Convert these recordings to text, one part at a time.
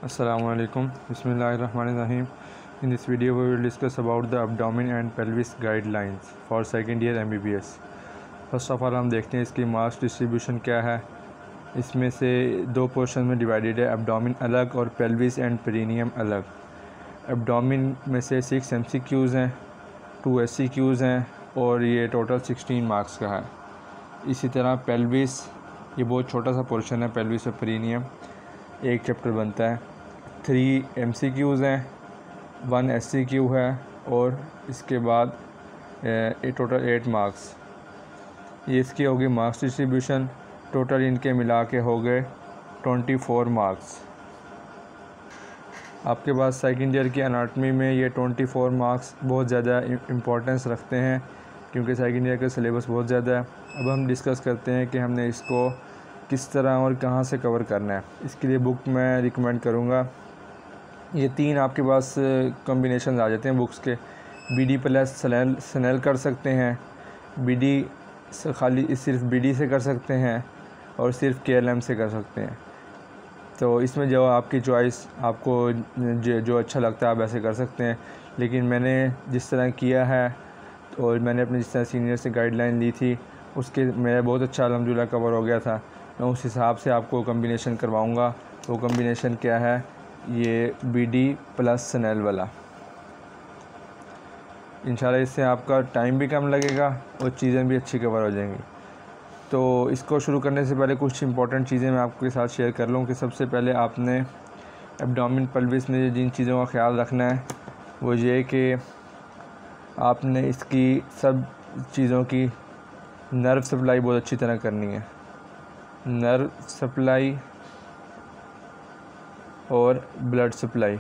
Assalamualaikum. Bismillahirrahmanirrahim. In this video we will discuss about the abdomen and pelvis guidelines for second year MBBS. First of all हम देखते हैं इसकी marks distribution क्या है। इसमें से दो पोर्शन में डिवाइडेड है, एब्डोमेन अलग और पेल्विस एंड पेरिनियम अलग। एब्डोमेन में से 6 MCQs हैं, 2 SCQs हैं और ये टोटल 16 मार्क्स का है। इसी तरह पेल्विस, ये बहुत छोटा सा पोर्शन है, पेल्विस और पेरिनियम एक चैप्टर बनता है। 3 MCQs हैं, 1 SCQ है और इसके बाद टोटल 8 मार्क्स। ये इसकी होगी मार्क्स डिस्ट्रीब्यूशन। टोटल इनके मिला के हो गए 24 मार्क्स। आपके पास सेकंड ईयर की एनाटॉमी में ये 24 मार्क्स बहुत ज़्यादा इम्पोर्टेंस रखते हैं क्योंकि सेकंड ईयर का सिलेबस बहुत ज़्यादा है। अब हम डिस्कस करते हैं कि हमने इसको किस तरह और कहाँ से कवर करना है। इसके लिए बुक मैं रिकमेंड करूँगा। ये 3 आपके पास कॉम्बिनेशन आ जाते हैं बुक्स के। BD प्लस स्नेल कर सकते हैं, BD खाली सिर्फ BD से कर सकते हैं और सिर्फ KLM से कर सकते हैं। तो इसमें जो आपकी चॉइस, आपको जो अच्छा लगता है आप ऐसे कर सकते हैं। लेकिन मैंने जिस तरह किया है और मैंने अपने जिस तरह सीनियर से गाइडलाइन ली थी उसके मेरा बहुत अच्छा अल्हम्दुलिल्लाह कवर हो गया था। मैं उस हिसाब से आपको कॉम्बिनेशन करवाऊँगा। वो कॉम्बिनेशन क्या है? ये BD प्लस स्नेल वाला। इंशाल्लाह इससे आपका टाइम भी कम लगेगा और चीज़ें भी अच्छी कवर हो जाएंगी। तो इसको शुरू करने से पहले कुछ इंपॉर्टेंट चीज़ें मैं आपके साथ शेयर कर लूँ कि सबसे पहले आपने एब्डोमेन पेल्विस में जिन चीज़ों का ख्याल रखना है वो ये कि आपने इसकी सब चीज़ों की नर्व सप्लाई बहुत अच्छी तरह करनी है। नर्व सप्लाई और ब्लड सप्लाई,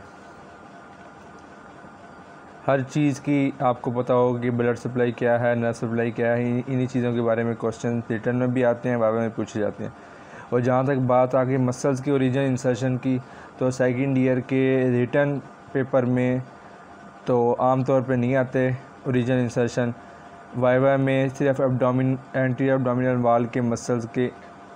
हर चीज़ की आपको पता होगा कि ब्लड सप्लाई क्या है, नर्व सप्लाई क्या है। इन्हीं चीज़ों के बारे में क्वेश्चन रिटर्न में भी आते हैं, वाइवा में पूछे जाते हैं। और जहाँ तक बात आ गई मसल्स की ओरिजिन इंसर्शन की, तो सेकंड ईयर के रिटर्न पेपर में तो आमतौर पे नहीं आते ओरिजिन इंसर्शन। वाइवा में सिर्फ एब्डोमेन, एंटी एब्डोमिनल वॉल के मसल्स के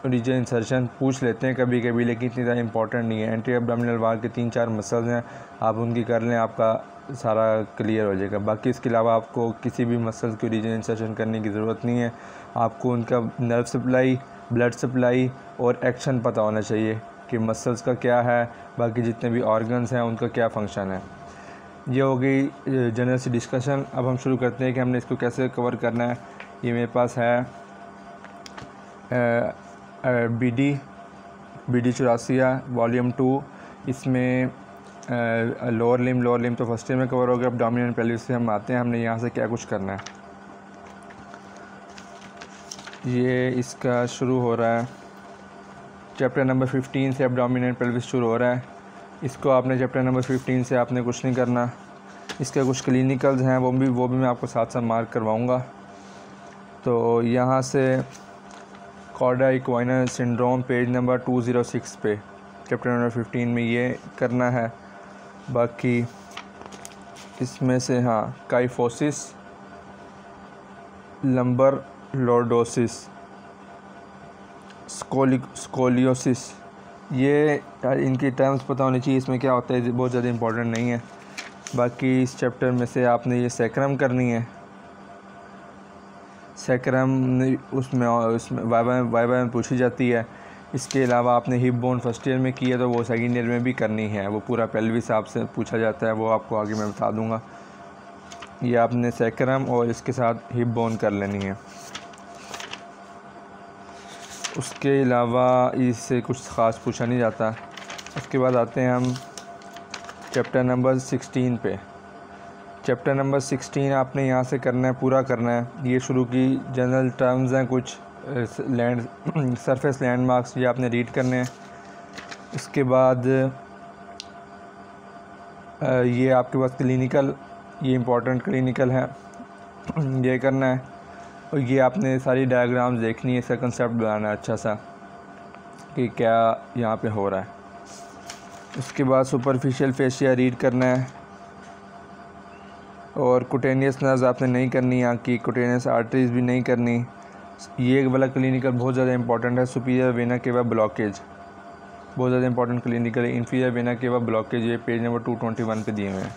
ओरिजिन इंसर्शन पूछ लेते हैं कभी कभी, लेकिन इतनी ज़्यादा इंपॉर्टेंट नहीं है। एंटी एब्डोमिनल वॉल के 3-4 मसल्स हैं, आप उनकी कर लें, आपका सारा क्लियर हो जाएगा। बाकी इसके अलावा आपको किसी भी मसल्स की ओरिजिन इंसर्शन करने की ज़रूरत नहीं है। आपको उनका नर्व सप्लाई, ब्लड सप्लाई और एक्शन पता होना चाहिए कि मसल्स का क्या है, बाकी जितने भी ऑर्गन्स हैं उनका क्या फंक्शन है। ये हो गई जनरल सी डिस्कशन। अब हम शुरू करते हैं कि हमने इसको कैसे कवर करना है। ये मेरे पास है BD 84 वॉल्यूम 2। इसमें लोअर लिम तो फर्स्ट ईयर में कवर हो गया। एब्डोमेन एंड पेल्विस से हम आते हैं, हमने यहाँ से क्या कुछ करना है। ये इसका शुरू हो रहा है चैप्टर नंबर 15 से। एब्डोमेन एंड पेल्विस शुरू हो रहा है। इसको आपने चैप्टर नंबर 15 से आपने कुछ नहीं करना। इसके कुछ क्लिनिकल्स हैं, वो भी मैं आपको साथ साथ मार्क करवाऊँगा। तो यहाँ से कॉर्डा इक्वाइनल सिंड्रोम पेज नंबर 206 पे चैप्टर नंबर 15 में ये करना है। बाकी इसमें से काइफोसिस, लंबर लॉर्डोसिस, स्कोलियोसिस, ये इनकी टर्म्स पता होनी चाहिए। इसमें क्या होता है बहुत ज़्यादा इंपॉर्टेंट नहीं है। बाकी इस चैप्टर में से आपने ये सैक्रम करनी है। सैक्रम उसमें वाइवा में पूछी जाती है। इसके अलावा आपने हिप बोन फर्स्ट ईयर में की है तो वो सेकंड ईयर में भी करनी है। वो पूरा पेल्विस आपसे पूछा जाता है, वो आपको आगे मैं बता दूंगा। ये आपने सैक्रम और इसके साथ हिप बोन कर लेनी है। उसके अलावा इससे कुछ ख़ास पूछा नहीं जाता। उसके बाद आते हैं हम चैप्टर नंबर 16 पे। चैप्टर नंबर 16 आपने यहाँ से करना है, पूरा करना है। ये शुरू की जनरल टर्म्स हैं, कुछ सरफेस लैंडमार्क्स, ये आपने रीड करने हैं। उसके बाद ये आपके पास क्लिनिकल, ये इंपॉर्टेंट क्लिनिकल है, ये करना है। और ये आपने सारी डायग्राम्स देखनी है, इसका कंसेप्ट बनाना है अच्छा सा कि क्या यहाँ पे हो रहा है। उसके बाद सुपरफिशियल फेशिया रीड करना है और कुटेनियस नर्व्स आपने नहीं करनी, यहाँ की कुटेनियस आर्टरीज भी नहीं करनी। ये वाला क्लिनिकल बहुत ज़्यादा इंपॉर्टेंट है, सुपीरियर वेना केवा ब्लॉकेज। बहुत ज़्यादा इंपॉर्टेंट क्लिनिकल है। इंफीरियर वेना केवा ब्लॉकेज, ये पेज नंबर 221 पे दिए हुए हैं।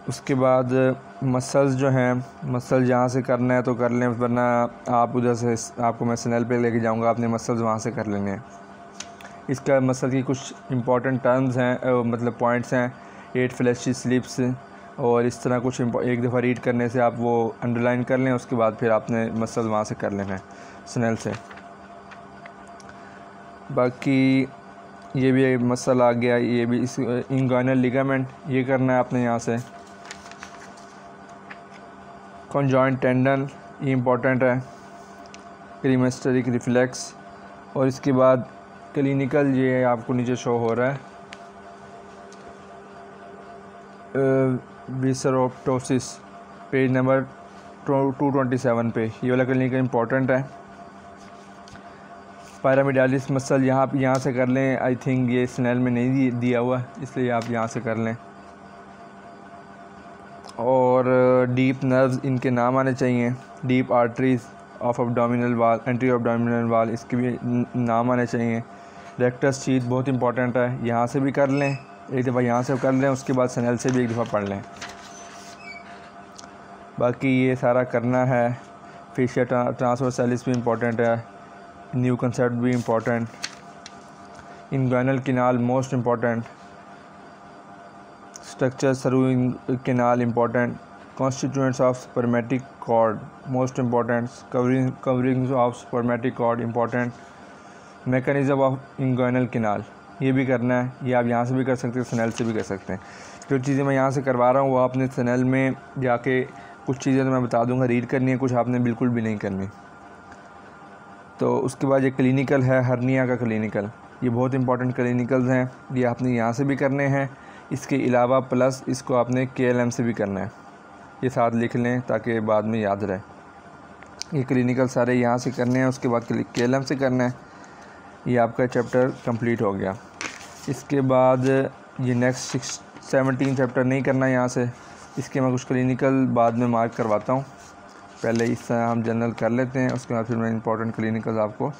उसके बाद मसल्स जो हैं, मसल जहाँ से करना है तो कर लें, वरना आप उधर से आपको मैं स्नेल पे लेके जाऊँगा, आपने मसल्स वहाँ से कर लेने हैं। इसका मसल की कुछ इंपॉर्टेंट टर्म्स हैं, मतलब पॉइंट्स हैं, 8 फ्लैशी स्लिप्स, और इस तरह कुछ एक दफ़ा रीड करने से आप वो अंडरलाइन कर लें, उसके बाद फिर आपने मसल वहाँ से कर लेना है स्नेल से। बाकी ये भी मसल आ गया, ये भी इस इंगुइनल लिगामेंट, ये करना है आपने यहाँ से। कॉन्जॉइंट टेंडन, ये इम्पोर्टेंट है। क्रीमेस्टेरिक रिफ्लेक्स, और इसके बाद क्लिनिकल, ये आपको नीचे शो हो रहा है, विसरोप्टोसिस, पेज नंबर 227 पे, ये वाला क्लिनिकल इम्पोर्टेंट है। पैरामिडालिस मसल यहाँ से कर लें, आई थिंक ये स्नेल में नहीं दिया हुआ, इसलिए आप यहाँ से कर लें। और डीप नर्व्स, इनके नाम आने चाहिए। डीप आर्टरीज ऑफ एब्डोमिनल वाल, एंट्री एब्डोमिनल वाल, इसके भी नाम आने चाहिए। रेक्टस शीथ बहुत इंपॉर्टेंट है, यहाँ से भी कर लें, एक दफ़ा यहाँ से कर लें, उसके बाद स्नेल से भी एक दफ़ा पढ़ लें। बाकी ये सारा करना है। फेशियल ट्रांसवर्सालिस भी इम्पॉर्टेंट है, न्यू कंसेप्ट भी important, inguinal canal most important, structure through canal important, constituents of spermatic cord most important, covering of spermatic cord important, mechanism of inguinal canal, ये भी करना है। ये आप यहाँ से भी कर सकते हैं, स्नेल से भी कर सकते हैं। जो चीज़ें मैं यहाँ से करवा रहा हूँ वो आपने स्नेल में जाके, कुछ चीज़ें तो मैं बता दूँगा रीड करनी है, कुछ आपने बिल्कुल भी नहीं करनी। तो उसके बाद ये क्लिनिकल है, हर्निया का क्लिनिकल, ये बहुत इंपॉर्टेंट क्लिनिकल्स हैं, ये आपने यहाँ से भी करने हैं। इसके अलावा प्लस इसको आपने KLM से भी करना है, ये साथ लिख लें ताकि बाद में याद रहे। ये क्लिनिकल सारे यहाँ से करने हैं, उसके बाद KLM से करना है। ये आपका चैप्टर कंप्लीट हो गया। इसके बाद ये नेक्स्ट 17 चैप्टर नहीं करना यहाँ से, इसके मैं कुछ क्लिनिकल बाद में मार्क करवाता हूँ। पहले इस तरह हम जनरल कर लेते हैं, उसके बाद फिर मैं इंपॉर्टेंट क्लिनिकल आपको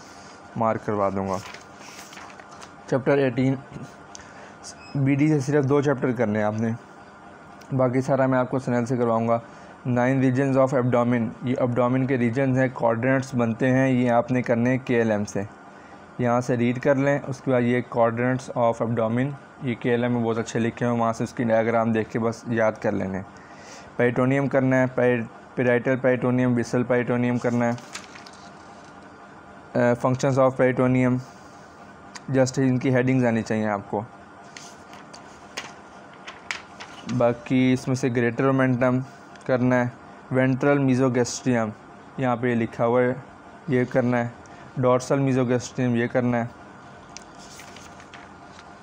मार्क करवा दूँगा। चैप्टर 18 BD से सिर्फ 2 चैप्टर करने हैं आपने, बाकी सारा मैं आपको स्नेल से करवाऊँगा। 9 रीजन्स ऑफ एब्डोमिन, ये एब्डोमिन के रीजन्स हैं, कोऑर्डिनेट्स बनते हैं, ये आपने करने हैं KLM से। यहाँ से रीड कर लें, उसके बाद ये कोऑर्डिनेट्स ऑफ एब्डोमिन, ये KLM में बहुत अच्छे लिखे हैं, वहाँ से उसकी डायग्राम देख के बस याद कर लेने। पेरिटोनियम करना है, पेराइटल पेरिटोनियम, विसल पेरिटोनियम करना है। फंक्शंस ऑफ पेरिटोनियम, जस्ट इनकी हेडिंग्स आनी चाहिए आपको। बाकी इसमें से ग्रेटर मोमेंटम करना है, वेंट्रल मीजोगैस्ट्रियम यहाँ पे लिखा हुआ है, ये करना है। डॉर्सल मीजोगैस्ट्रियम ये करना है।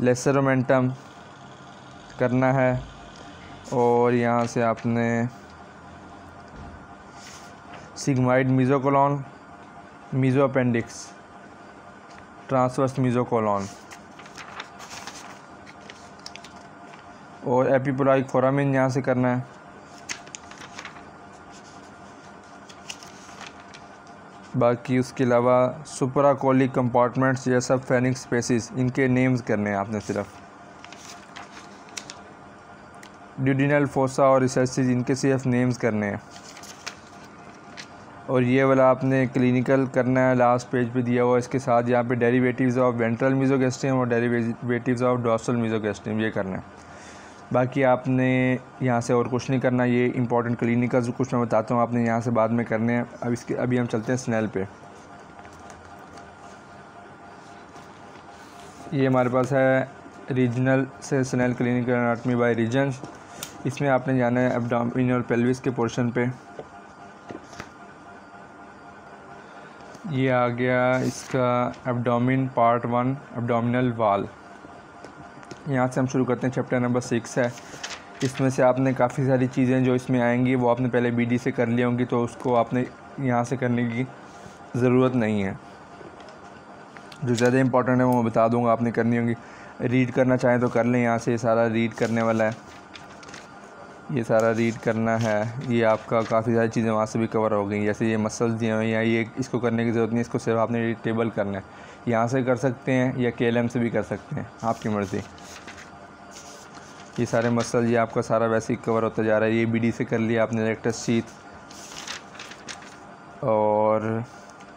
लेसर मोमेंटम करना है, और यहाँ से आपने सिग्माइड मीजोकोलॉन, मीजो अपेंडिक्स, ट्रांसवर्स मीजोकोलॉन, और एपिपोलाइक फोरामिन यहाँ से करना है। बाकी उसके अलावा सुपराकोलिक कंपार्टमेंट्स या सब फेनिक स्पेसिस, इनके नेम्स करने हैं आपने सिर्फ। ड्यूडिनल फोसा और रिसेसिस, इनके सिर्फ नेम्स करने हैं। और ये वाला आपने क्लिनिकल करना है, लास्ट पेज पे दिया हुआ, इसके साथ यहाँ पे डेरिवेटिव्स ऑफ वेंट्रल मीजोगैस्ट्रियम और डेरिवेटिव्स ऑफ डॉर्सल मीजोगैस्ट्रियम, ये करना है। बाकी आपने यहाँ से और कुछ नहीं करना। ये इंपॉर्टेंट क्लिनिकल कुछ मैं बताता हूँ, आपने यहाँ से बाद में करने हैं। अभी हम चलते हैं स्नेल पे। ये हमारे पास है रीजनल से Snell clinical anatomy by regions. इसमें आपने जाना है एब्डोमिन और पेल्विस के पोर्शन पे। ये आ गया इसका एब्डोमिन पार्ट 1, एब्डोमिनल वाल। यहाँ से हम शुरू करते हैं, चैप्टर नंबर 6 है। इसमें से आपने काफ़ी सारी चीज़ें जो इसमें आएंगी वो आपने पहले BD से कर ली होंगी, तो उसको आपने यहाँ से करने की ज़रूरत नहीं है। जो ज़्यादा इंपॉर्टेंट है वो मैं बता दूँगा, आपने करनी होंगी। रीड करना चाहें तो कर लें, यहाँ से सारा रीड करने वाला है। ये सारा रीड करना है। ये आपका काफ़ी सारी चीज़ें वहाँ से भी कवर हो गई, जैसे ये मसल्स दिए हुए हैं, या ये इसको करने की ज़रूरत नहीं, इसको सिर्फ आपने टेबल करना है। यहाँ से कर सकते हैं या KLM से भी कर सकते हैं, आपकी मर्ज़ी। ये सारे मसल ये आपका सारा वैसे ही कवर होता जा रहा है। ये BD से कर लिया आपने रेक्टस शीथ, और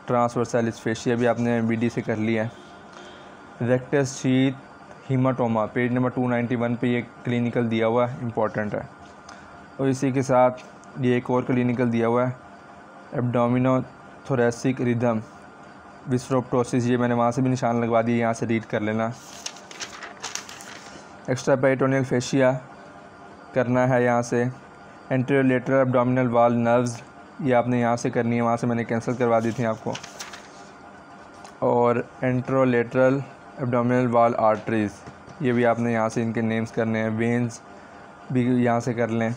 ट्रांसवर्सालिस फेशिया भी आपने BD से कर लिया है। Rectus sheath haematoma page number 291 पे ये क्लिनिकल दिया हुआ है, इम्पॉर्टेंट है। और इसी के साथ ये एक और क्लिनिकल दिया हुआ है, एब्डोमिनोथोरेसिक रिदम विस्फोप्टोसिस, ये मैंने वहाँ से भी निशान लगवा दिए, यहाँ से रीड कर लेना। एक्स्ट्रा पेरिटोनियल फेशिया करना है यहाँ से। एंटेरोलेटरल एब्डोमिनल वॉल नर्व्स, ये आपने यहाँ से करनी है, वहाँ से मैंने कैंसिल करवा दी थी आपको। और एंटेरोलेटरल एब्डोमिनल वॉल आर्टरीज़, ये भी आपने यहाँ से इनके नेम्स करने हैं। वेंस भी यहाँ से कर लें।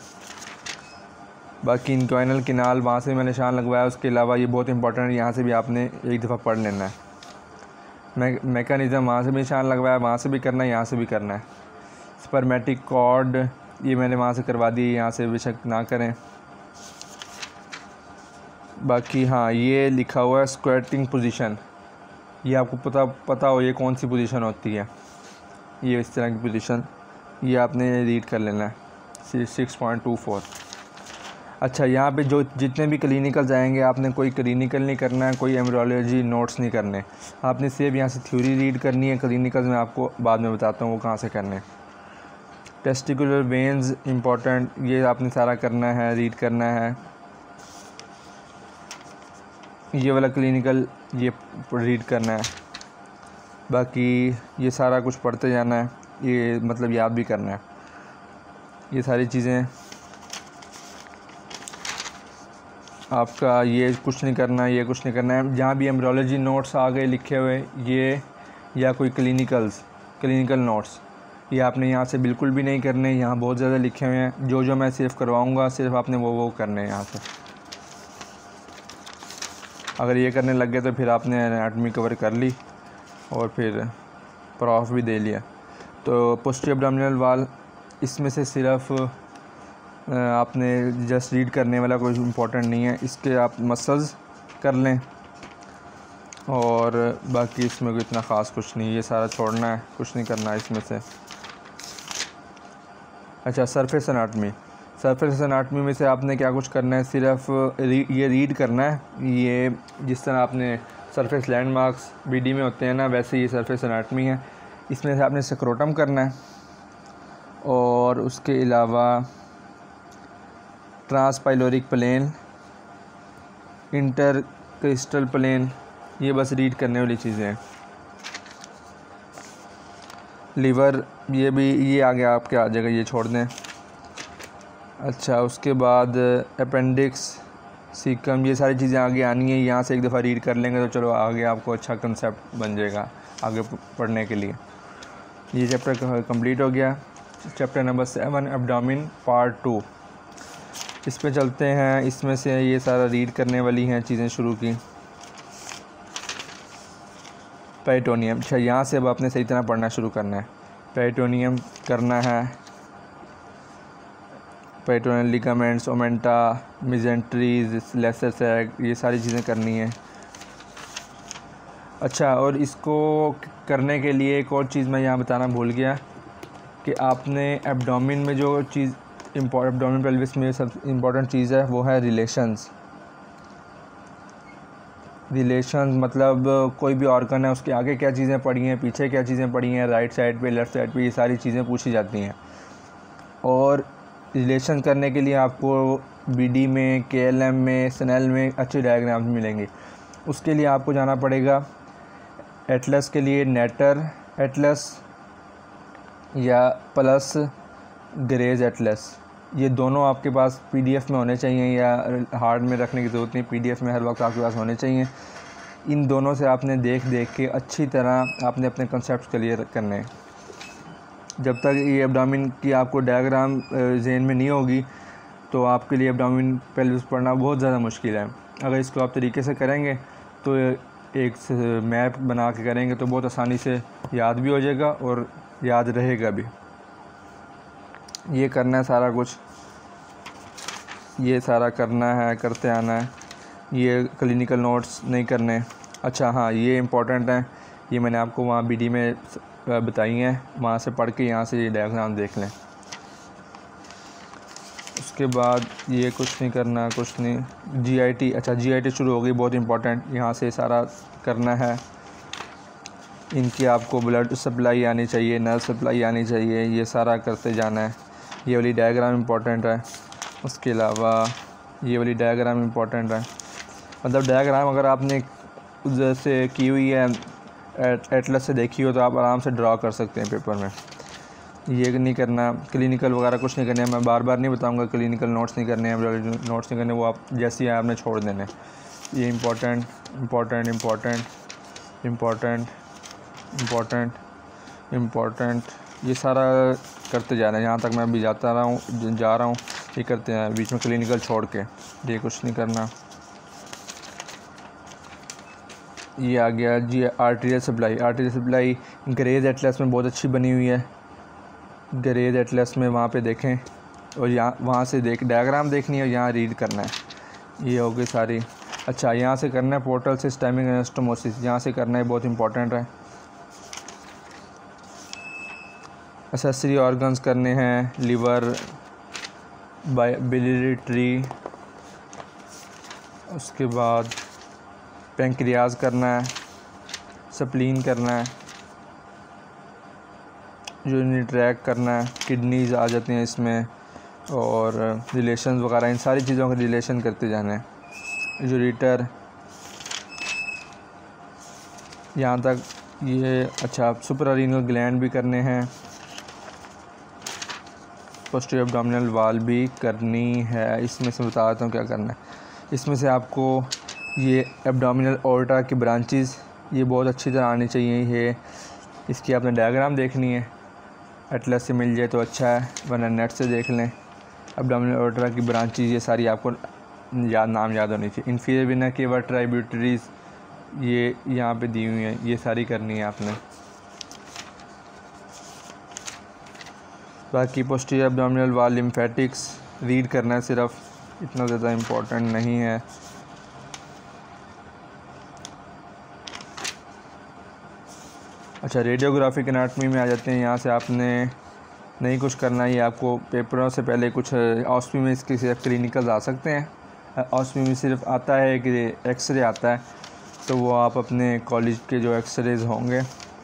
बाकी इंक्वाइनल किनाल वहाँ से मैंने निशान लगवाया। उसके अलावा ये बहुत इंपॉर्टेंट है, यहाँ से भी आपने एक दफ़ा पढ़ लेना है। मैकेनिज़्म वहाँ से भी निशान लगवाया, वहाँ से भी करना है, यहाँ से भी करना है। स्पर्मेटिक कॉर्ड ये मैंने वहाँ से करवा दी, यहाँ से बेशक ना करें। बाकी हाँ, ये लिखा हुआ है स्क्वाटिंग पोजीशन, ये आपको पता हो ये कौन सी पोजीशन होती है, ये इस तरह की पोजीशन, ये आपने रीड कर लेना है 6.24। अच्छा, यहाँ पे जो जितने भी क्लिनिकल्स आएंगे, आपने कोई क्लिनिकल नहीं करना है, कोई एम्ब्रियोलॉजी नोट्स नहीं करने, आपने सिर्फ यहाँ से थ्योरी रीड करनी है। क्लिनिकल्स मैं आपको बाद में बताता हूँ वो कहाँ से करने हैं। टेस्टिकुलर वेन्स इंपॉर्टेंट, ये आपने सारा करना है, रीड करना है। ये वाला क्लिनिकल ये रीड करना है। बाकी ये सारा कुछ पढ़ते जाना है, ये मतलब याद भी करना है। ये सारी चीज़ें आपका, ये कुछ नहीं करना है, ये कुछ नहीं करना है। जहाँ भी एम्ब्रियोलॉजी नोट्स आ गए लिखे हुए ये, या कोई क्लिनिकल नोट्स, ये आपने यहाँ से बिल्कुल भी नहीं करने। यहाँ बहुत ज़्यादा लिखे हुए हैं, जो मैं सिर्फ करवाऊँगा सिर्फ आपने वो करने हैं यहाँ से। अगर ये करने लग गए तो फिर आपने एनाटॉमी कवर कर ली और फिर प्रॉफ भी दे लिया। तो पोस्टीरियर एब्डोमिनल वॉल, इसमें से सिर्फ आपने जस्ट रीड करने वाला कोई इम्पोर्टेंट नहीं है, इसके आप मसल्स कर लें और बाकी इसमें कोई इतना ख़ास कुछ नहीं, ये सारा छोड़ना है, कुछ नहीं करना है इसमें से। अच्छा, सरफेस एनाटॉमी में से आपने क्या कुछ करना है, सिर्फ ये रीड करना है। ये जिस तरह आपने सरफेस लैंडमार्क्स BD में होते हैं ना, वैसे ये सरफेस एनाटॉमी है। इसमें से आपने स्क्रोटम करना है और उसके अलावा ट्रांसपाइलोरिक प्लेन, इंटरक्रिस्टल प्लेन, ये बस रीड करने वाली चीज़ें हैं। लीवर ये भी, ये आगे आपके आ जाएगा, ये छोड़ दें। अच्छा, उसके बाद अपेंडिक्स, सीकम, ये सारी चीज़ें आगे आनी है। यहाँ से एक दफ़ा रीड कर लेंगे तो चलो आगे आपको अच्छा कंसेप्ट बन जाएगा आगे पढ़ने के लिए। ये चैप्टर कंप्लीट हो गया। चैप्टर नंबर 7 एब्डोमेन पार्ट 2, इस पे चलते हैं। इसमें से ये सारा रीड करने वाली हैं चीज़ें शुरू की। पेरिटोनियम, अच्छा यहाँ से अब आपने सही तरह पढ़ना शुरू करना है। पेरिटोनियम करना है, peritoneal ligaments, omenta, mesenteries, lesser sac, ये सारी चीज़ें करनी है। अच्छा, और इसको करने के लिए एक और चीज़ मैं यहाँ बताना भूल गया कि आपने एब्डोमेन में जो चीज़ एब्डोमेन पेल्विस में सब इम्पॉर्टेंट चीज़ है वो है रिलेशंस मतलब कोई भी ऑर्गन है उसके आगे क्या चीज़ें पड़ी हैं, पीछे क्या चीज़ें पड़ी हैं, राइट साइड पे, लेफ़्ट साइड पे, ये सारी चीज़ें पूछी जाती हैं। और रिलेशन करने के लिए आपको BD में, KLM में, SNL में अच्छे डायग्राम्स मिलेंगे। उसके लिए आपको जाना पड़ेगा एटलस के लिए, नेटर एटलस या प्लस ग्रेज एटलस, ये दोनों आपके पास PDF में होने चाहिए या हार्ड में रखने की ज़रूरत नहीं, PDF में हर वक्त आपके पास होने चाहिए। इन दोनों से आपने देख के अच्छी तरह आपने अपने कॉन्सेप्ट क्लियर करने हैं। जब तक ये एब्डोमेन की आपको डायग्राम जहन में नहीं होगी तो आपके लिए एब्डोमेन पेल्विस पढ़ना बहुत ज़्यादा मुश्किल है। अगर इसको आप तरीके से करेंगे तो एक मैप बना के करेंगे तो बहुत आसानी से याद भी हो जाएगा और याद रहेगा भी। ये करना है सारा कुछ। ये सारा करना है, करते आना है। ये क्लिनिकल नोट्स नहीं करने। अच्छा हाँ, ये इम्पोर्टेंट है, ये मैंने आपको वहाँ BD में बताई हैं, वहाँ से पढ़ के यहाँ से ये डायग्राम देख लें। उसके बाद ये कुछ नहीं करना, कुछ नहीं। GIT, अच्छा GIT शुरू हो गई, बहुत इंपॉर्टेंट, यहाँ से सारा करना है। इनकी आपको ब्लड सप्लाई आनी चाहिए, नर्व सप्लाई आनी चाहिए, ये सारा करते जाना है। ये वाली डायग्राम इम्पोर्टेंट है। उसके अलावा ये वाली डायग्राम इम्पोर्टेंट है, मतलब डायग्राम अगर आपने जैसे की हुई है एटलस से देखी हो तो आप आराम से ड्रा कर सकते हैं पेपर में। ये नहीं करना, क्लिनिकल वगैरह कुछ नहीं करने। मैं बार बार नहीं बताऊंगा क्लिनिकल नोट्स नहीं करने हैं, नोट्स नहीं करने, वो आप जैसे ही आपने छोड़ देने। ये important important important important important important, ये सारा करते जा रहे हैं। यहाँ तक मैं अभी जा रहा हूँ, ये करते हैं, बीच में क्लिनिकल छोड़ के ये कुछ नहीं करना। ये आ गया जी arterial supply. Arterial supply Gray's atlas में बहुत अच्छी बनी हुई है। ग्रेज एटलस में वहाँ पे देखें और यहाँ वहाँ से डायग्राम देखनी है और यहाँ रीड करना है। ये हो गई सारी। अच्छा, यहाँ से करना है पोर्टल सिस्टेमिक एनास्टोमोसिस, यहाँ से करना है, बहुत इंपॉर्टेंट है। एक्सेसरी ऑर्गन्स करने हैं, लिवर, बिलियरी ट्री, उसके बाद पेंक्रियाज करना है, स्प्लीन करना है, यूरिनरी ट्रैक करना है, किडनीज आ जाती हैं इसमें, और रिलेशन वगैरह, इन सारी चीज़ों का रिलेशन करते जाना है। यूरेटर यहाँ तक ये। अच्छा, सुप्रारीनल ग्लैंड भी करने हैं, पोस्टीरियर एब्डोमिनल वाल भी करनी है। इसमें से बता देता हूँ क्या करना है। इसमें से आपको ये एब्डोमिनल ऑर्टा की ब्रांचेस ये बहुत अच्छी तरह आनी चाहिए। ये इसकी आपने डायग्राम देखनी है, एटलस से मिल जाए तो अच्छा है, वरना नेट से देख लें। एब्डोमिनल ऑर्टा की ब्रांचेस ये सारी आपको नाम याद होनी चाहिए। इंफीरियर वेना केवा ट्राइब्यूटरीज ये यहाँ पे दी हुई हैं, ये सारी करनी है आपने। बाकी पोस्टीरियर एब्डोमिनल वाल लिम्फेटिक्स रीड करना है सिर्फ, इतना ज़्यादा इम्पोर्टेंट नहीं है। अच्छा, रेडियोग्राफिक एनाटमी में आ जाते हैं। यहाँ से आपने नहीं कुछ करना है, ये आपको पेपरों से पहले कुछ ऑस्पी में इसके सिर्फ क्लिनिकल आ सकते हैं। ऑस्पी में सिर्फ आता है कि एक्सरे आता है, तो वो आप अपने कॉलेज के जो एक्सरेज होंगे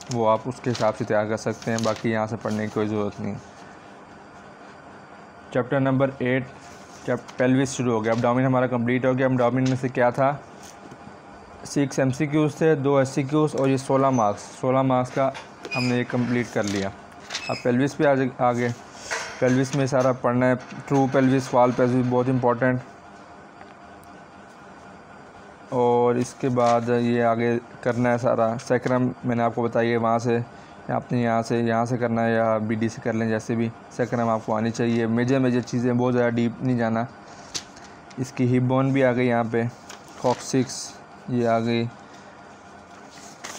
वो आप उसके हिसाब से तैयार कर सकते हैं, बाकी यहाँ से पढ़ने की कोई ज़रूरत नहीं। चैप्टर नंबर 8 पेल्विस शुरू हो गया। एब्डोमेन हमारा कंप्लीट हो गया। एब्डोमेन में से क्या था, 6 MCQs थे, 2 SCQs और ये 16 मार्क्स का हमने ये कंप्लीट कर लिया। अब पेल्विस पे आगे पेल्विस में सारा पढ़ना है। ट्रू पेल्विस, फॉल पेल्विस बहुत इंपॉर्टेंट। और इसके बाद ये आगे करना है सारा। सैक्रम मैंने आपको बताइए, वहाँ से आपने यहाँ से करना है या BD से कर लें, जैसे भी। सैक्रम आपको आनी चाहिए। मेजर चीज़ें, बहुत ज़्यादा डीप नहीं जाना। इसकी हिप बोन भी आ गई यहाँ पे, कॉक्सिक्स ये आ गई।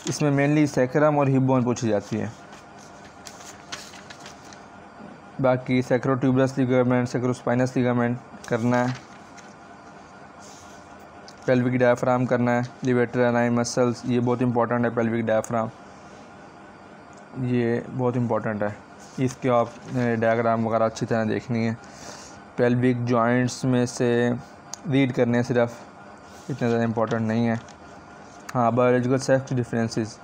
इसमें मेनली सैक्रम और हिप बोन पूछी जाती है। बाकी सैक्रोट्यूबरस लिगामेंट, सैक्रोस्पाइनस लिगामेंट करना है। पेल्विक डायफ्राम करना है। लिवेटर एनाइन मसल्स ये बहुत इंपॉर्टेंट है। पेल्विक डायफ्राम ये बहुत इंपॉर्टेंट है, इसके आप डायग्राम वगैरह अच्छी तरह देखनी है। पेल्विक जॉइंट्स में से रीड करने सिर्फ, इतना ज़्यादा इंपॉर्टेंट नहीं है। हाँ, बायोलॉजिकल सेक्स डिफरेंसेस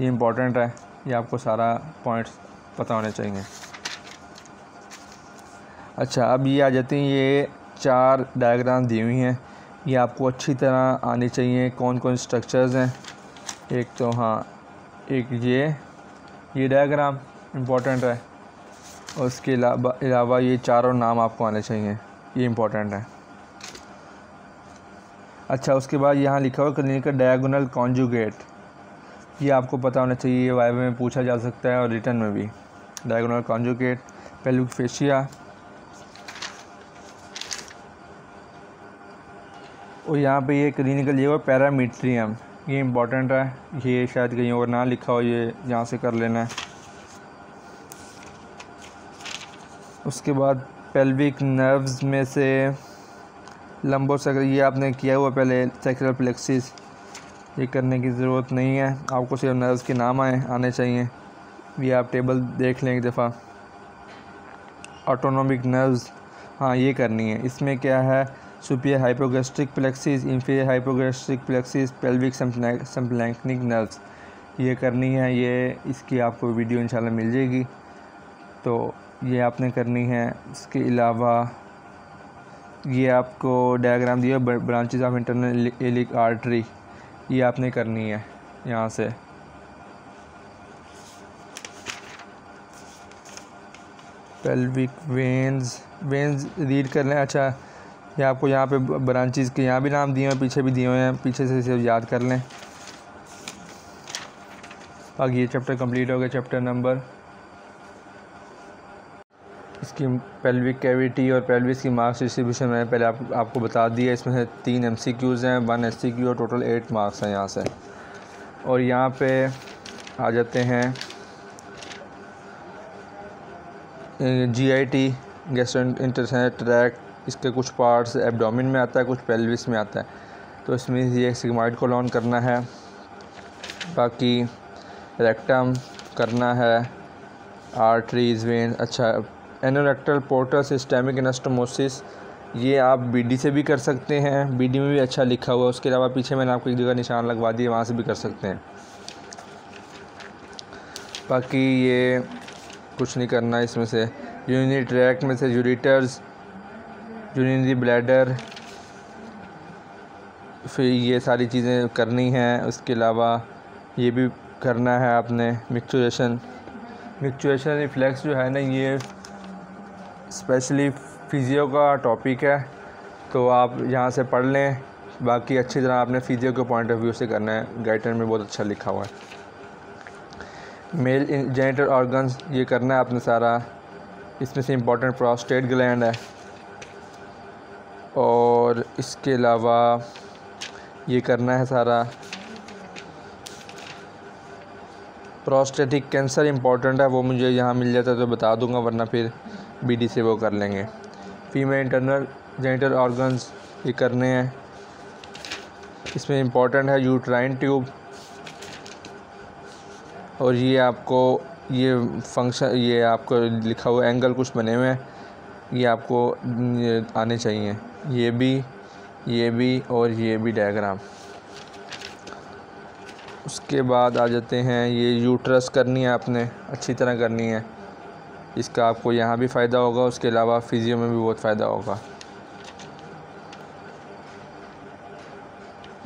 ये इंपॉर्टेंट है, ये आपको सारा पॉइंट्स पता होने चाहिए। अच्छा, अब ये आ जाती हैं, ये 4 डायग्राम दी हुई हैं, ये आपको अच्छी तरह आनी चाहिए। कौन कौन स्ट्रक्चर्स हैं, एक तो हाँ, एक ये डायग्राम इम्पोर्टेंट है, और उसके अलावा ये चारों नाम आपको आने चाहिए, ये इम्पोर्टेंट है। अच्छा, उसके बाद यहाँ लिखा हुआ क्लिनिकल डायगोनल कॉन्जुगेट, ये आपको पता होना चाहिए, ये वाइवा में पूछा जा सकता है और रिटर्न में भी। डायगोनल कॉन्जुगेट, पेल्विक फेशिया, और यहाँ पे ये क्लिनिकल ये हुआ पैरामीट्रियम, ये इम्पोर्टेंट है, ये शायद कहीं और ना लिखा हो, ये यहाँ से कर लेना है। उसके बाद पेल्विक नर्व्स में से लंबोसेक्रल ये आपने किया हुआ पहले, सैक्रल प्लेक्सिस ये करने की ज़रूरत नहीं है, आपको सिर्फ नर्व्स के नाम आने चाहिए। ये आप टेबल देख लें एक दफ़ा। ऑटोनोमिक नर्व्स, हाँ ये करनी है। इसमें क्या है, superior hypogastric plexus, inferior hypogastric plexus, pelvic splanchnic nerves ये करनी है। ये इसकी आपको वीडियो इंशाल्लाह मिल जाएगी, तो ये आपने करनी है। इसके अलावा ये आपको डायग्राम दिया branches of internal iliac artery, ये आपने करनी है यहाँ से। पेल्विक वेन्स रीड कर लें। अच्छा, ये आपको यहाँ पे ब्रांचेस के यहाँ भी नाम दिए हैं, पीछे भी दिए हुए हैं, पीछे से सिर्फ याद कर लें। बाकी ये चैप्टर कंप्लीट हो गया, चैप्टर नंबर। इसकी पेल्विक कैविटी और पेल्विस की मार्क्स डिस्ट्रीब्यूशन मैंने पहले आपको बता दिया। इसमें से 3 MCQs हैं, 1 SCQ और टोटल 8 मार्क्स हैं यहाँ से। और यहाँ पे आ जाते हैं GIT गैस्ट्रोइंटेस्टाइनल ट्रैक्ट, इसके कुछ पार्ट्स एब्डोमेन में आता है, कुछ पेल्विस में आता है, तो इसमें ये सिग्मॉइड कोलोन करना है। बाकी रेक्टम करना है, आर्टरीज, वेन। अच्छा, एनोरेक्टल पोर्टल सिस्टेमिक एनास्टोमोसिस ये आप BD से भी कर सकते हैं, BD में भी अच्छा लिखा हुआ है। उसके अलावा पीछे मैंने आपको एक जगह निशान लगवा दिए, वहाँ से भी कर सकते हैं। बाकी ये कुछ नहीं करना इसमें से। यूरिनरी ट्रैक्ट में से यूरिटर्स, यूरिनरी ब्लैडर, फिर ये सारी चीज़ें करनी हैं। उसके अलावा ये भी करना है आपने मिक्सचुरेशन रिफ्लेक्स जो है ना, ये स्पेशली फिजियो का टॉपिक है, तो आप यहाँ से पढ़ लें। बाकी अच्छी तरह आपने फिजियो के पॉइंट ऑफ व्यू से करना है, गाइटर में बहुत अच्छा लिखा हुआ है। मेल जेनिटल ऑर्गन्स ये करना है आपने सारा। इसमें से इम्पोर्टेंट प्रोस्टेट ग्लैंड है, और इसके अलावा ये करना है सारा। प्रोस्टेटिक कैंसर इम्पोर्टेंट है, वो मुझे यहाँ मिल जाता है तो बता दूंगा, वरना फिर BD से वो कर लेंगे। फीमेल इंटरनल जेनिटल ऑर्गन्स ये करने हैं। इसमें इम्पोर्टेंट है यूट्राइन ट्यूब, और ये आपको ये फंक्शन ये आपको लिखा हुआ एंगल कुछ बने हुए हैं, ये आपको आने चाहिए। ये भी और ये भी डायग्राम। उसके बाद आ जाते हैं, ये यूट्रस करनी है आपने, अच्छी तरह करनी है। इसका आपको यहाँ भी फ़ायदा होगा, उसके अलावा फिजियो में भी बहुत फ़ायदा होगा।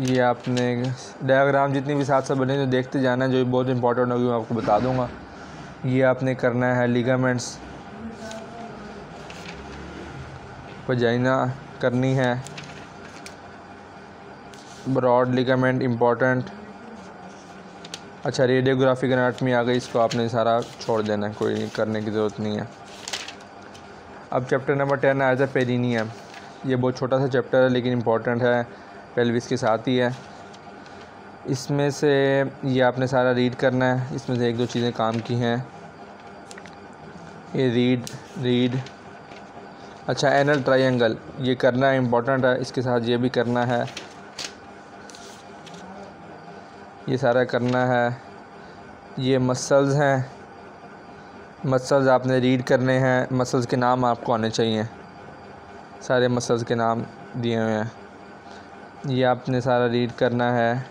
ये आपने डायग्राम जितनी भी साथ साथ बने तो देखते जाना, जो बहुत इंपॉर्टेंट होगी मैं आपको बता दूंगा। ये आपने करना है लिगामेंट्स, वजाइना करनी है, ब्रॉड लिगामेंट इम्पोर्टेंट। अच्छा, रेडियोग्राफिक एनाटमी आ गई, इसको आपने सारा छोड़ देना है, कोई करने की ज़रूरत नहीं है। अब चैप्टर नंबर 10 आया था पेरिनियम। ये बहुत छोटा सा चैप्टर है लेकिन इम्पोर्टेंट है, पेल्विस के साथ ही है। इसमें से ये आपने सारा रीड करना है। इसमें से 1-2 चीज़ें काम की हैं, ये रीड। अच्छा, एनल ट्रायंगल ये करना है, इम्पोर्टेंट है। इसके साथ ये भी करना है, ये सारा करना है। ये मसल्स हैं, मसल्स आपने रीड करने हैं, मसल्स के नाम आपको आने चाहिए, सारे मसल्स के नाम दिए हुए हैं, ये आपने सारा रीड करना है।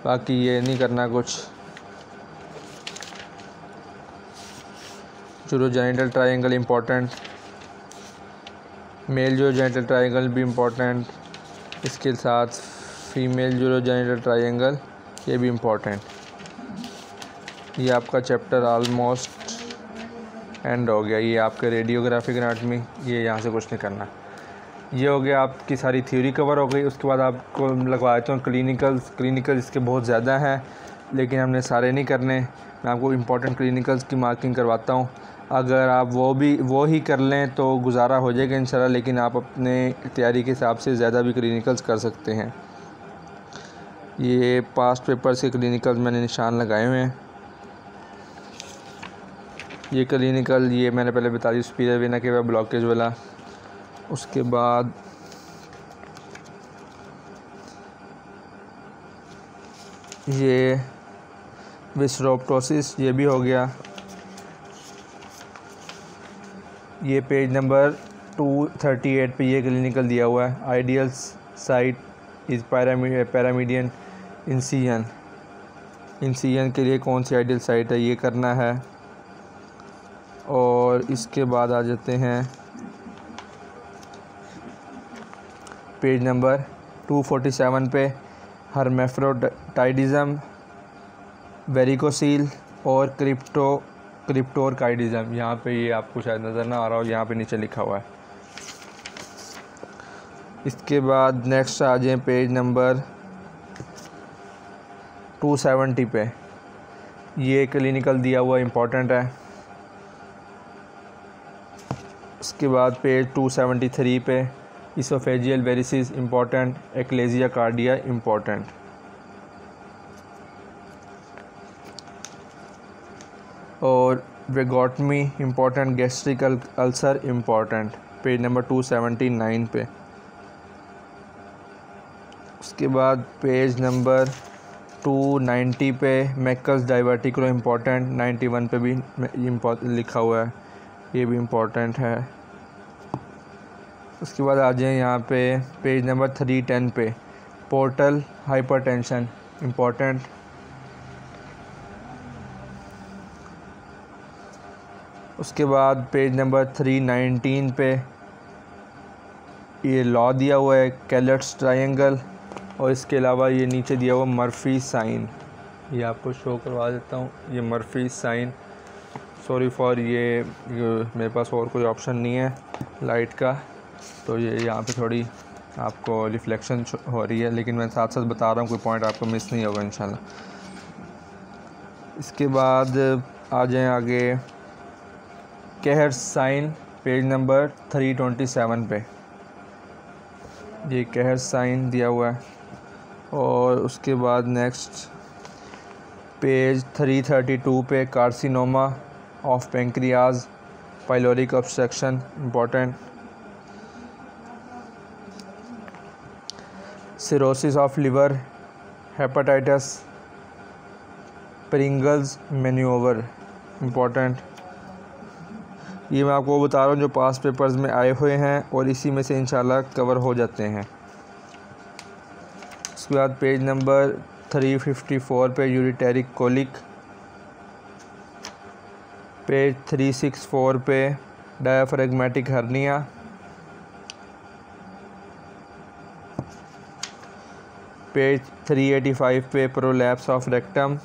बाकी ये नहीं करना कुछ। Urogenital triangle important, male urogenital triangle भी इम्पोर्टेंट, इसके साथ फीमेल यूरोजेनिटल ट्रायंगल ये भी इम्पोर्टेंट। ये आपका चैप्टर ऑलमोस्ट एंड हो गया। ये आपके रेडियोग्राफिक एनाटमी, ये यहाँ से कुछ नहीं करना। ये हो गया, आपकी सारी थ्योरी कवर हो गई। उसके बाद आपको लगवा देता हूँ क्लिनिकल इसके बहुत ज़्यादा हैं, लेकिन हमने सारे नहीं करने। मैं आपको इम्पोर्टेंट क्लिनिकल्स की मार्किंग करवाता हूँ। अगर आप वो ही कर लें तो गुजारा हो जाएगा इंशाल्लाह, लेकिन आप अपने तैयारी के हिसाब से ज़्यादा भी क्लिनिकल्स कर सकते हैं। ये पास्ट पेपर्स के क्लिनिकल्स मैंने निशान लगाए हुए हैं। ये क्लिनिकल ये मैंने पहले बता दी, सुपीरियर वेना केवा ब्लॉकेज वाला। उसके बाद ये विसरोप्टोसिस, ये भी हो गया। ये पेज नंबर 238 पे ये क्लिनिकल दिया हुआ है। Ideal site is paramedian incision. Incision के लिए कौन सी आइडियल साइट है, ये करना है। और इसके बाद आ जाते हैं पेज नंबर 247 पे हर्मेफ्रोटाइडिज्म, वेरिकोसील और क्रिप्टोरकाइडिज्म। यहाँ पे ये आपको शायद नज़र ना आ रहा हो, यहाँ पे नीचे लिखा हुआ है। इसके बाद नेक्स्ट आ जाए पेज नंबर 270 पे, ये क्लिनिकल दिया हुआ इम्पोर्टेंट है। उसके बाद पेज 273 पे इसोफेजियल वेरिसिस इम्पोर्टेंट, एक्लेजिया कार्डिया इम्पोर्टेंट। और vagotomy important, gastric ulcer important, page number 279 पे। उसके बाद पेज नंबर 290 पे मैकल्स डाइवर्टिकुलर इम्पोर्टेंट, 91 पे भी लिखा हुआ है, ये भी इम्पोर्टेंट है। उसके बाद आ जाए यहाँ पे पेज नंबर 310 पे पोर्टल हाइपरटेंशन इम्पोर्टेंट। उसके बाद पेज नंबर 319 पे ये लॉ दिया हुआ है कैलेट्स ट्रायंगल, और इसके अलावा ये नीचे दिया हुआ मर्फी साइन, ये आपको शो करवा देता हूँ। ये मर्फी साइन, सॉरी फॉर ये मेरे पास और कोई ऑप्शन नहीं है लाइट का, तो ये यहाँ पे थोड़ी आपको रिफ्लेक्शन हो रही है, लेकिन मैं साथ साथ बता रहा हूँ, कोई पॉइंट आपको मिस नहीं होगा इंशाल्लाह। इसके बाद आ जाएं आगे कहर साइन, पेज नंबर 327 पे ये कहर साइन दिया हुआ है। और उसके बाद नेक्स्ट पेज 332 पे carcinoma of pancreas, pyloric obstruction important. Cirrhosis of liver, hepatitis, Pringles manoeuvre important. ये मैं आपको बता रहा हूँ जो पास पेपर्स में आए हुए हैं, और इसी में से इंशाल्लाह कवर हो जाते हैं। उसके बाद पेज नंबर 354 पे यूरिटेरिक कोलिक, पेज 364 पे डायाफ्रेगमेटिक हर्निया, पेज 385 पे प्रोलैप्स ऑफ रेक्टम,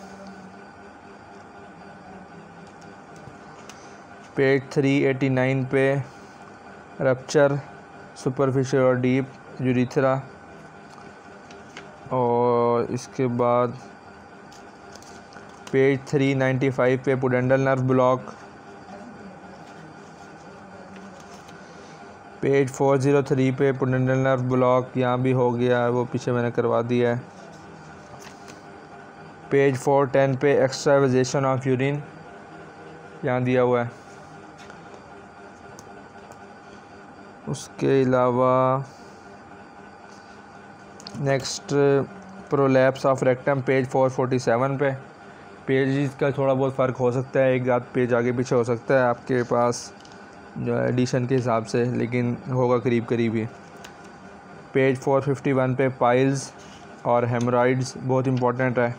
पेज 389 पे रप्चर सुपरफिशियल और डीप यूरिथ्रा। और इसके बाद पेज 395 पे पुडेंडल नर्व ब्लॉक, पेज 403 पे पुडेंडल नर्व ब्लॉक, यहाँ भी हो गया है, वो पीछे मैंने करवा दिया है। पेज 410 पे एक्स्ट्रावेजेशन ऑफ यूरिन, यहाँ दिया हुआ है। उसके अलावा next prolapse of rectum, page 447 पे। पेज का थोड़ा बहुत फ़र्क हो सकता है, एक आध पेज आगे पीछे हो सकता है आपके पास जो है एडिशन के हिसाब से, लेकिन होगा करीब करीब ही। पेज 451 पे पाइल्स और हेमराइड्स बहुत इम्पोर्टेंट है।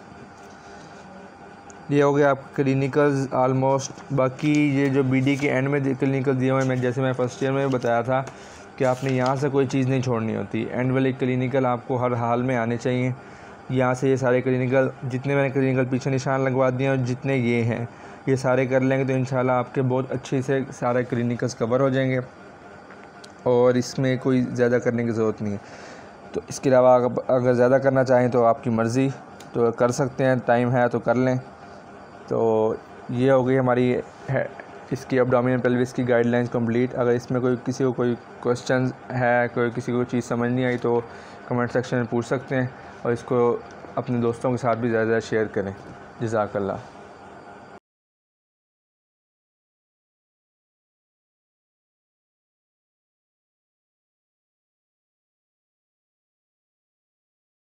ये हो गया आपका क्लिनिकल्स ऑलमोस्ट। बाकी ये जो बीडी के एंड में क्लिनिकल दिए हुए हैं, जैसे मैं फर्स्ट ईयर में बताया था कि आपने यहाँ से कोई चीज़ नहीं छोड़नी होती, एंड वाले क्लिनिकल आपको हर हाल में आने चाहिए। यहाँ से ये सारे क्लिनिकल, जितने मैंने क्लिनिकल पीछे निशान लगवा दिए और जितने ये हैं, ये सारे कर लेंगे तो इंशाल्लाह आपके बहुत अच्छे से सारे क्लिनिकल्स कवर हो जाएंगे, और इसमें कोई ज़्यादा करने की ज़रूरत नहीं है। तो इसके अलावा अगर ज़्यादा करना चाहें तो आपकी मर्ज़ी, तो कर सकते हैं, टाइम है तो कर लें। तो ये हो गई हमारी इसकी एब्डोमिनल पेल्विस की गाइडलाइंस कंप्लीट। अगर इसमें कोई किसी को कोई क्वेश्चन है, कोई किसी को चीज़ समझ नहीं आई, तो कमेंट सेक्शन में पूछ सकते हैं, और इसको अपने दोस्तों के साथ भी ज़्यादा शेयर करें। जज़ाकल्लाह।